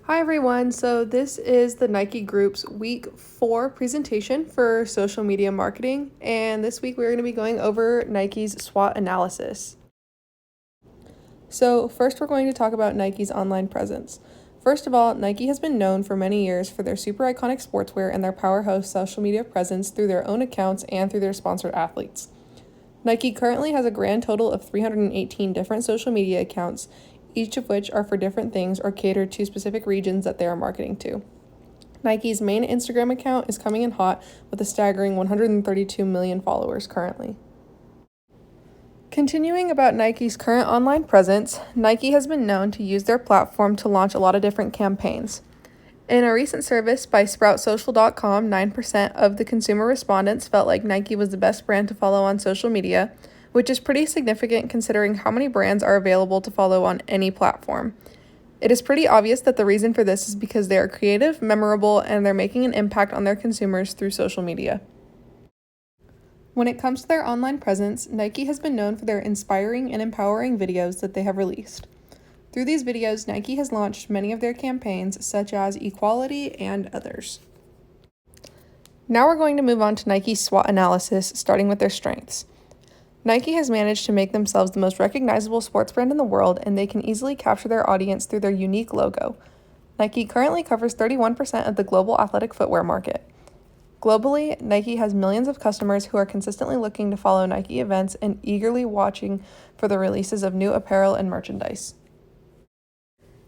Hi everyone, so this is the Nike Group's week 4 presentation for social media marketing, and this week we're going to be going over Nike's SWOT analysis. So first we're going to talk about Nike's online presence. First of all, Nike has been known for many years for their super iconic sportswear and their powerhouse social media presence through their own accounts and through their sponsored athletes. Nike currently has a grand total of 318 different social media accounts, each of which are for different things or cater to specific regions that they are marketing to. Nike's main Instagram account is coming in hot with a staggering 132 million followers currently. Continuing about Nike's current online presence, Nike has been known to use their platform to launch a lot of different campaigns. In a recent service by SproutSocial.com, 9% of the consumer respondents felt like Nike was the best brand to follow on social media, which is pretty significant considering how many brands are available to follow on any platform. It is pretty obvious that the reason for this is because they are creative, memorable, and they're making an impact on their consumers through social media. When it comes to their online presence, Nike has been known for their inspiring and empowering videos that they have released. Through these videos, Nike has launched many of their campaigns, such as equality and others. Now we're going to move on to Nike's SWOT analysis, starting with their strengths. Nike has managed to make themselves the most recognizable sports brand in the world, and they can easily capture their audience through their unique logo. Nike currently covers 31% of the global athletic footwear market. Globally, Nike has millions of customers who are consistently looking to follow Nike events and eagerly watching for the releases of new apparel and merchandise.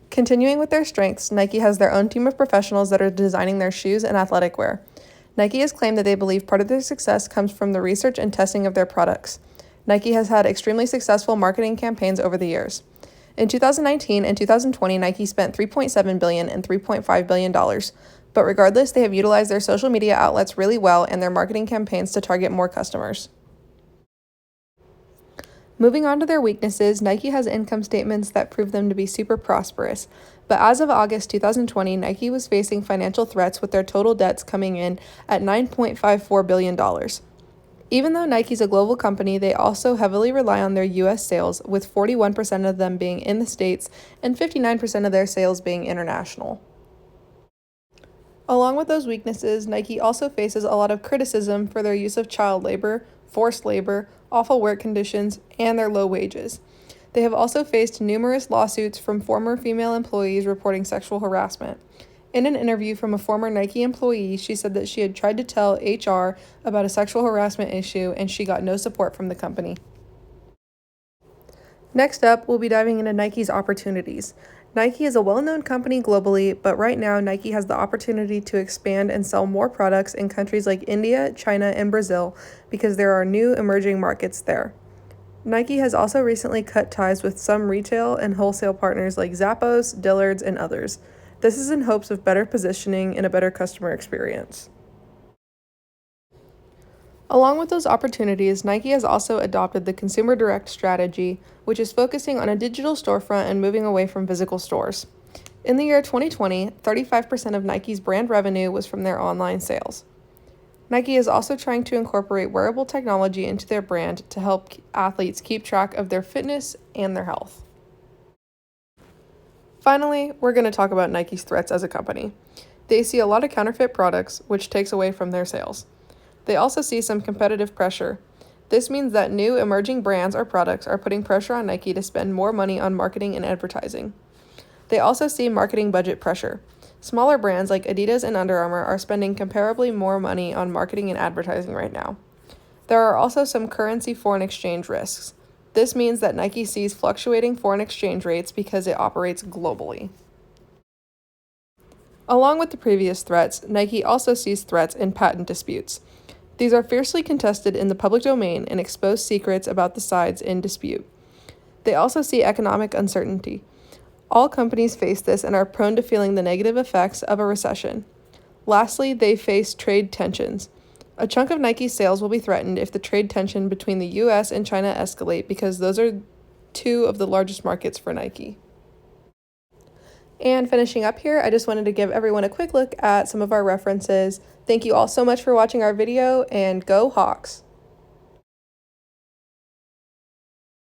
Continuing with their strengths, Nike has their own team of professionals that are designing their shoes and athletic wear. Nike has claimed that they believe part of their success comes from the research and testing of their products. Nike has had extremely successful marketing campaigns over the years. In 2019 and 2020, Nike spent $3.7 billion and $3.5 billion, but regardless, they have utilized their social media outlets really well and their marketing campaigns to target more customers. Moving on to their weaknesses, Nike has income statements that prove them to be super prosperous. But as of August 2020, Nike was facing financial threats with their total debts coming in at $9.54 billion. Even though Nike's a global company, they also heavily rely on their US sales, with 41% of them being in the States and 59% of their sales being international. Along with those weaknesses, Nike also faces a lot of criticism for their use of child labor, forced labor, awful work conditions, and their low wages. They have also faced numerous lawsuits from former female employees reporting sexual harassment. In an interview from a former Nike employee, she said that she had tried to tell HR about a sexual harassment issue and she got no support from the company. Next up, we'll be diving into Nike's opportunities. Nike is a well-known company globally, but right now Nike has the opportunity to expand and sell more products in countries like India, China, and Brazil because there are new emerging markets there. Nike has also recently cut ties with some retail and wholesale partners like Zappos, Dillard's, and others. This is in hopes of better positioning and a better customer experience. Along with those opportunities, Nike has also adopted the consumer direct strategy, which is focusing on a digital storefront and moving away from physical stores. In the year 2020, 35% of Nike's brand revenue was from their online sales. Nike is also trying to incorporate wearable technology into their brand to help athletes keep track of their fitness and their health. Finally, we're going to talk about Nike's threats as a company. They see a lot of counterfeit products, which takes away from their sales. They also see some competitive pressure. This means that new emerging brands or products are putting pressure on Nike to spend more money on marketing and advertising. They also see marketing budget pressure. Smaller brands like Adidas and Under Armour are spending comparably more money on marketing and advertising right now. There are also some currency foreign exchange risks. This means that Nike sees fluctuating foreign exchange rates because it operates globally. Along with the previous threats, Nike also sees threats in patent disputes. These are fiercely contested in the public domain and expose secrets about the sides in dispute. They also see economic uncertainty. All companies face this and are prone to feeling the negative effects of a recession. Lastly, they face trade tensions. A chunk of Nike's sales will be threatened if the trade tension between the US and China escalate because those are two of the largest markets for Nike. And finishing up here, I just wanted to give everyone a quick look at some of our references. Thank you all so much for watching our video, and go Hawks!